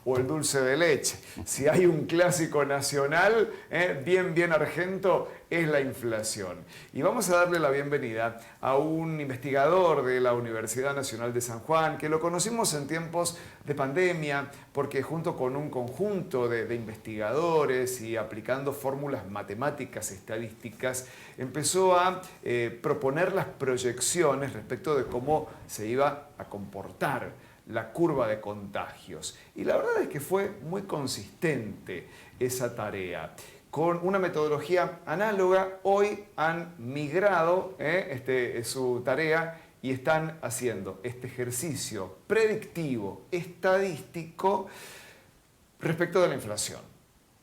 o el dulce de leche. Si hay un clásico nacional, bien argento, es la inflación. Y vamos a darle la bienvenida a un investigador de la Universidad Nacional de San Juan, que lo conocimos en tiempos de pandemia, porque junto con un conjunto de investigadores y aplicando fórmulas matemáticas, estadísticas, empezó a proponer las proyecciones respecto de cómo se iba a comportar la curva de contagios. Y la verdad es que fue muy consistente esa tarea. Con una metodología análoga, hoy han migrado su tarea y están haciendo este ejercicio predictivo, estadístico, respecto de la inflación.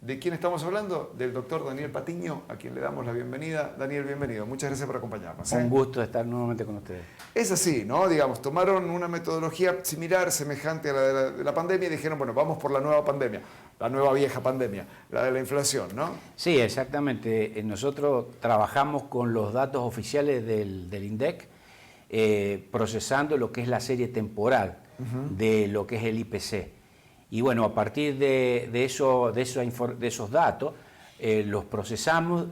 ¿De quién estamos hablando? Del doctor Daniel Patiño, a quien le damos la bienvenida. Daniel, bienvenido. Muchas gracias por acompañarnos. Un gusto estar nuevamente con ustedes. Es así, ¿no? Digamos, tomaron una metodología similar, semejante a la de la pandemia y dijeron, bueno, vamos por la nueva pandemia, la nueva vieja pandemia, la de la inflación, ¿no? Sí, exactamente. Nosotros trabajamos con los datos oficiales del INDEC, procesando lo que es la serie temporal de lo que es el IPC. Y bueno, a partir de esos datos, los procesamos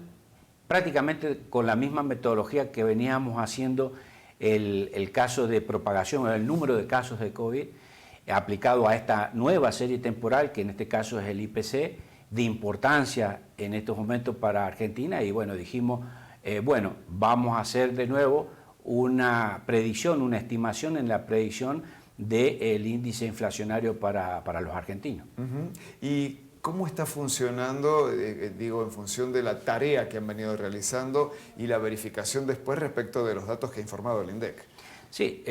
prácticamente con la misma metodología que veníamos haciendo el caso de propagación, el número de casos de COVID, aplicado a esta nueva serie temporal, que en este caso es el IPC, de importancia en estos momentos para Argentina. Y bueno, dijimos, bueno, vamos a hacer de nuevo una predicción, una estimación en la predicción del índice inflacionario para los argentinos. ¿Y cómo está funcionando, digo, en función de la tarea que han venido realizando y la verificación después respecto de los datos que ha informado el INDEC? Sí,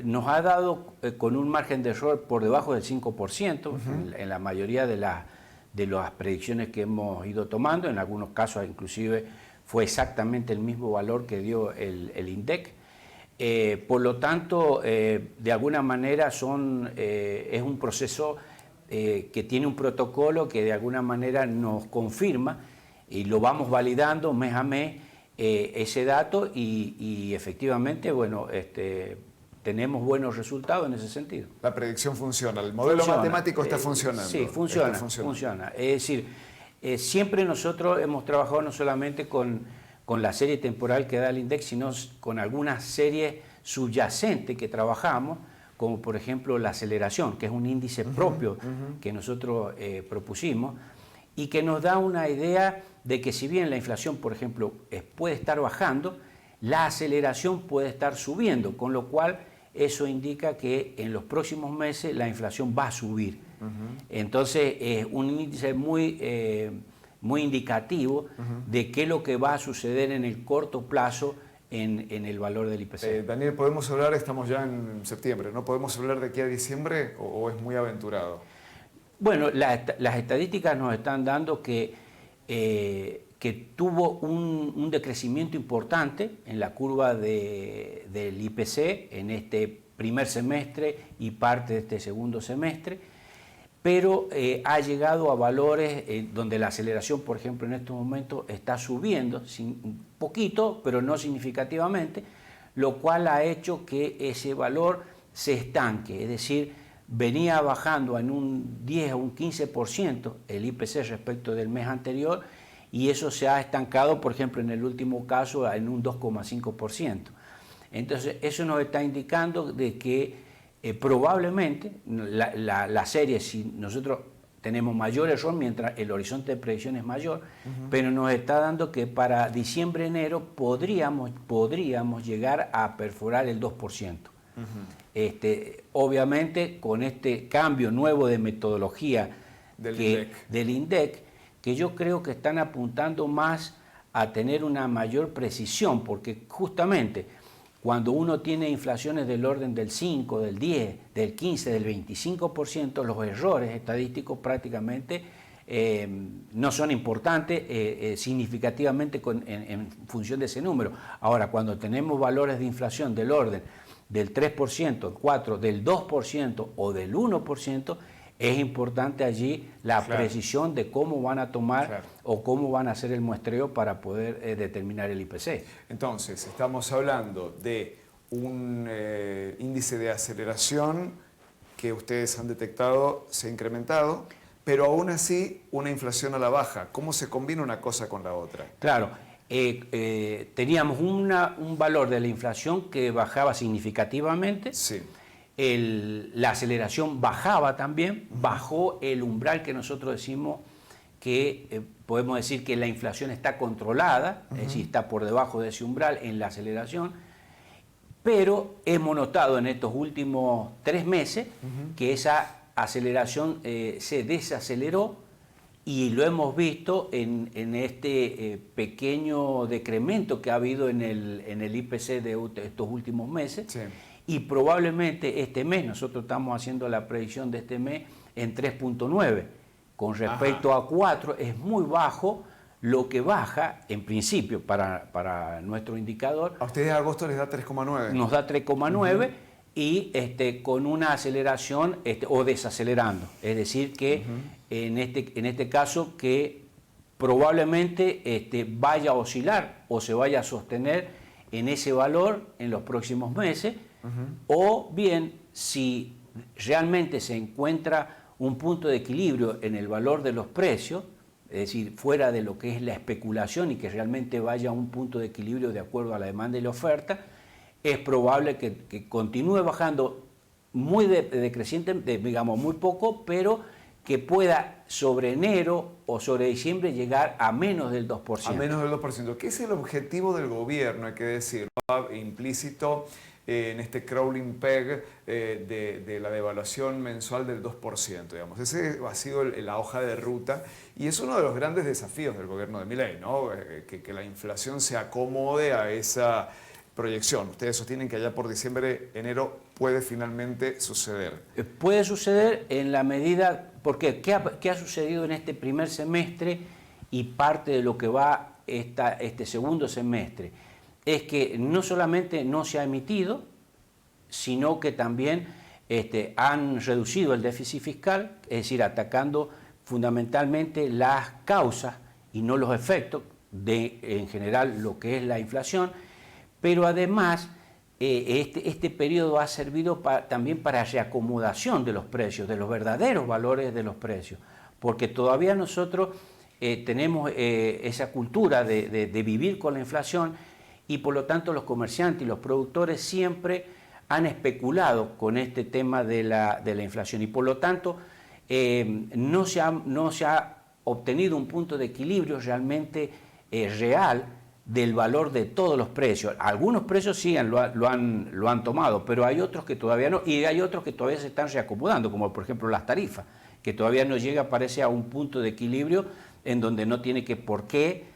nos ha dado con un margen de error por debajo del 5% en la mayoría de las predicciones que hemos ido tomando. En algunos casos inclusive fue exactamente el mismo valor que dio el INDEC. Por lo tanto, de alguna manera es un proceso que tiene un protocolo que de alguna manera nos confirma y lo vamos validando mes a mes ese dato y efectivamente, bueno, tenemos buenos resultados en ese sentido. La predicción funciona, el modelo matemático está funcionando. Sí, funciona. Es decir, siempre nosotros hemos trabajado no solamente con la serie temporal que da el INDEC, sino con algunas series subyacentes que trabajamos, como por ejemplo la aceleración, que es un índice propio que nosotros propusimos y que nos da una idea de que si bien la inflación, por ejemplo, puede estar bajando, la aceleración puede estar subiendo, con lo cual eso indica que en los próximos meses la inflación va a subir. Entonces es un índice muy indicativo de qué es lo que va a suceder en el corto plazo en el valor del IPC. Daniel, ¿podemos hablar, estamos ya en septiembre, ¿no? ¿Podemos hablar de aquí a diciembre o es muy aventurado? Bueno, las estadísticas nos están dando que tuvo un decrecimiento importante en la curva del IPC en este primer semestre y parte de este segundo semestre, pero ha llegado a valores donde la aceleración, por ejemplo, en estos momentos está subiendo, un poquito, pero no significativamente, lo cual ha hecho que ese valor se estanque, es decir, venía bajando en un 10 o un 15% el IPC respecto del mes anterior y eso se ha estancado, por ejemplo, en el último caso en un 2,5%. Entonces, eso nos está indicando de que probablemente la serie, si nosotros tenemos mayor error mientras el horizonte de predicción es mayor, pero nos está dando que para diciembre-enero podríamos llegar a perforar el 2%. Obviamente con este cambio nuevo de metodología del INDEC, que yo creo que están apuntando más a tener una mayor precisión, porque justamente cuando uno tiene inflaciones del orden del 5, del 10, del 15, del 25%, los errores estadísticos prácticamente no son importantes significativamente en función de ese número. Ahora, cuando tenemos valores de inflación del orden del 3%, del 4%, del 2% o del 1%, es importante allí la precisión de cómo van a tomar o cómo van a hacer el muestreo para poder determinar el IPC. Entonces, estamos hablando de un índice de aceleración que ustedes han detectado se ha incrementado, pero aún así una inflación a la baja. ¿Cómo se combina una cosa con la otra? Claro, teníamos un valor de la inflación que bajaba significativamente. Sí. La aceleración bajaba también, bajó el umbral que nosotros decimos que podemos decir que la inflación está controlada, es decir, está por debajo de ese umbral en la aceleración, pero hemos notado en estos últimos 3 meses que esa aceleración se desaceleró y lo hemos visto en este pequeño decremento que ha habido en el IPC de estos últimos meses. Sí. Y probablemente este mes, nosotros estamos haciendo la predicción de este mes en 3.9, con respecto a 4 es muy bajo lo que baja en principio para nuestro indicador. A ustedes agosto les da 3,9. Nos da 3,9 y con una aceleración o desacelerando, es decir que en este caso que probablemente vaya a oscilar o se vaya a sostener en ese valor en los próximos meses. O bien, si realmente se encuentra un punto de equilibrio en el valor de los precios, es decir, fuera de lo que es la especulación y que realmente vaya a un punto de equilibrio de acuerdo a la demanda y la oferta, es probable que continúe bajando muy decreciente, digamos muy poco, pero que pueda sobre enero o sobre diciembre llegar a menos del 2%. A menos del 2%. ¿Qué es el objetivo del gobierno? Hay que decirlo, implícito en este crawling peg de la devaluación mensual del 2%, digamos. Ese ha sido la hoja de ruta y es uno de los grandes desafíos del gobierno de Milei, ¿no? Que la inflación se acomode a esa proyección. Ustedes sostienen que allá por diciembre, enero puede finalmente suceder. Puede suceder en la medida, porque ¿qué ha sucedido en este primer semestre y parte de lo que va este segundo semestre? Es que no solamente no se ha emitido, sino que también han reducido el déficit fiscal, es decir, atacando fundamentalmente las causas y no los efectos de, en general, lo que es la inflación, pero además este periodo ha servido también para reacomodación de los precios, de los verdaderos valores de los precios, porque todavía nosotros tenemos esa cultura de vivir con la inflación y por lo tanto los comerciantes y los productores siempre han especulado con este tema de la inflación y por lo tanto no se ha obtenido un punto de equilibrio realmente real del valor de todos los precios. Algunos precios sí lo han tomado, pero hay otros que todavía no, y hay otros que todavía se están reacomodando, como por ejemplo las tarifas, que todavía no llega, parece, a un punto de equilibrio en donde no tiene que por qué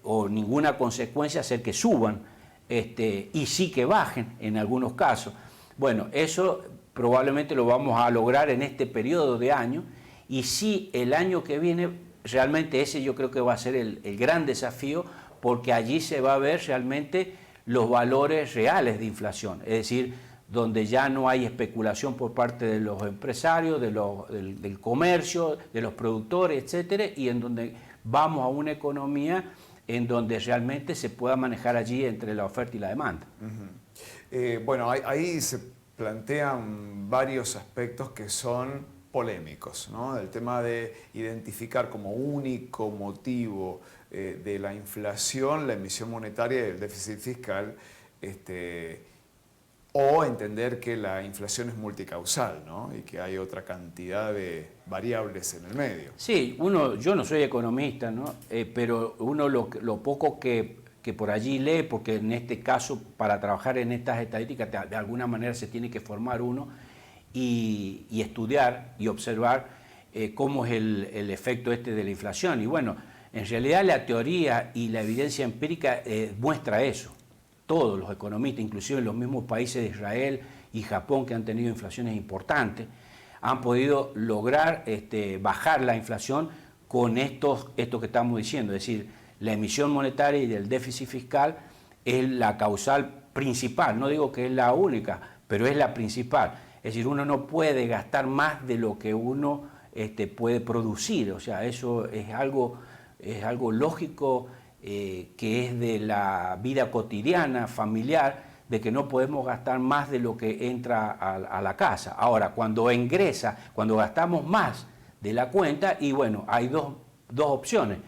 o ninguna consecuencia hacer que suban y sí que bajen en algunos casos. Bueno, eso probablemente lo vamos a lograr en este periodo de año y sí el año que viene realmente ese yo creo que va a ser el gran desafío porque allí se va a ver realmente los valores reales de inflación, es decir, donde ya no hay especulación por parte de los empresarios, del comercio, de los productores, etcétera, y en donde vamos a una economía en donde realmente se pueda manejar allí entre la oferta y la demanda. Bueno, ahí se plantean varios aspectos que son polémicos, ¿no? El tema de identificar como único motivo de la inflación la emisión monetaria y el déficit fiscal, o entender que la inflación es multicausal, ¿no? Y que hay otra cantidad de variables en el medio. Sí, yo no soy economista, ¿no? Pero uno lo poco que por allí lee, porque en este caso para trabajar en estas estadísticas de alguna manera se tiene que formar uno y estudiar y observar cómo es el efecto de la inflación. Y bueno, en realidad la teoría y la evidencia empírica muestra eso. Todos los economistas, inclusive en los mismos países de Israel y Japón que han tenido inflaciones importantes, han podido lograr bajar la inflación con esto que estamos diciendo, es decir, la emisión monetaria y el déficit fiscal es la causal principal, no digo que es la única, pero es la principal. Es decir, uno no puede gastar más de lo que uno puede producir, o sea, eso es algo lógico, que es de la vida cotidiana, familiar, de que no podemos gastar más de lo que entra a la casa. Ahora, cuando cuando gastamos más de la cuenta, y bueno, hay dos opciones: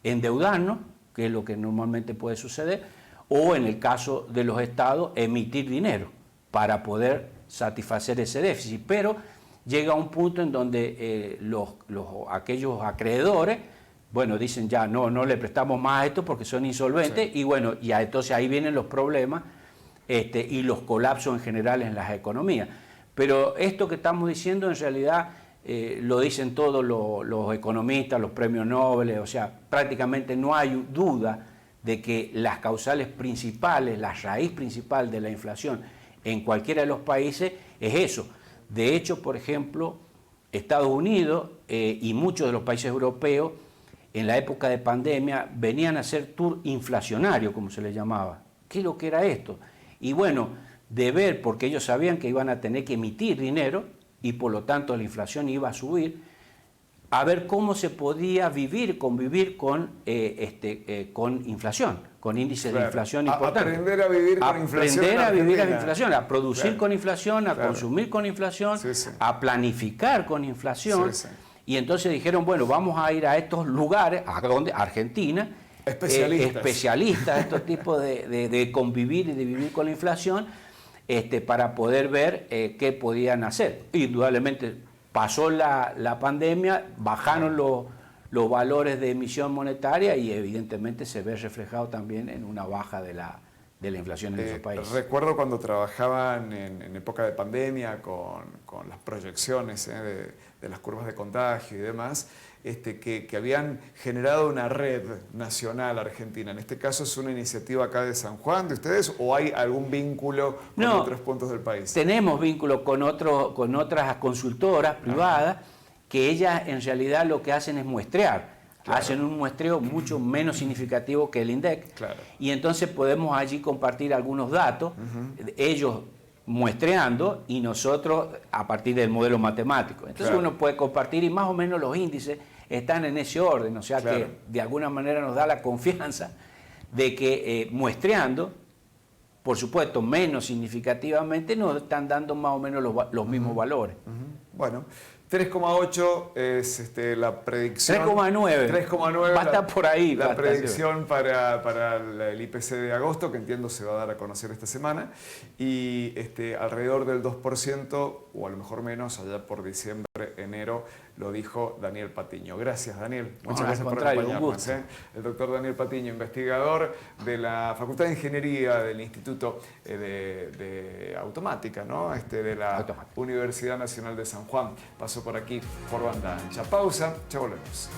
endeudarnos, que es lo que normalmente puede suceder, o en el caso de los estados, emitir dinero para poder satisfacer ese déficit. Pero llega un punto en donde aquellos acreedores, bueno, dicen ya no le prestamos más a esto porque son insolventes, sí. Y bueno, ya entonces ahí vienen los problemas y los colapsos en general en las economías. Pero esto que estamos diciendo en realidad lo dicen todos los economistas, los premios Nobel, o sea, prácticamente no hay duda de que las causales principales, la raíz principal de la inflación en cualquiera de los países es eso. De hecho, por ejemplo, Estados Unidos y muchos de los países europeos en la época de pandemia venían a hacer tour inflacionario, como se le llamaba. ¿Qué es lo que era esto? Y bueno, de ver, porque ellos sabían que iban a tener que emitir dinero y por lo tanto la inflación iba a subir, a ver cómo se podía convivir con inflación, con índices de inflación importantes. Aprender a vivir con inflación. Aprender a vivir con inflación, a producir con inflación, a claro. consumir con inflación, sí, sí. a planificar con inflación. Sí, sí. Y entonces dijeron, bueno, vamos a ir a estos lugares, ¿a dónde? Argentina, especialistas de estos tipos de convivir y de vivir con la inflación, para poder ver qué podían hacer. Indudablemente pasó la pandemia, bajaron los valores de emisión monetaria y evidentemente se ve reflejado también en una baja de la inflación en esos países. Recuerdo cuando trabajaban en época de pandemia con las proyecciones de las curvas de contagio y demás, que habían generado una red nacional argentina. En este caso, ¿es una iniciativa acá de San Juan de ustedes o hay algún vínculo con otros puntos del país? Tenemos vínculo con otras consultoras privadas que ellas en realidad lo que hacen es muestrear. Claro. Hacen un muestreo mucho menos significativo que el INDEC, claro. Y entonces podemos allí compartir algunos datos, ellos muestreando y nosotros a partir del modelo matemático. Entonces claro. Uno puede compartir y más o menos los índices están en ese orden, o sea claro. Que de alguna manera nos da la confianza de que muestreando, por supuesto menos significativamente, nos están dando más o menos los mismos valores. Bueno. 3,8 es la predicción. 3,9. 3,9. Va a estar por ahí. La predicción para el IPC de agosto, que entiendo se va a dar a conocer esta semana. Y alrededor del 2%, o a lo mejor menos, allá por diciembre, enero, lo dijo Daniel Patiño. Gracias, Daniel. Muchas gracias por acompañarnos. El doctor Daniel Patiño, investigador de la Facultad de Ingeniería del Instituto de Automática, ¿no? De la Universidad Nacional de San Juan. Pasó por aquí por banda ancha. Pausa, ya volvemos.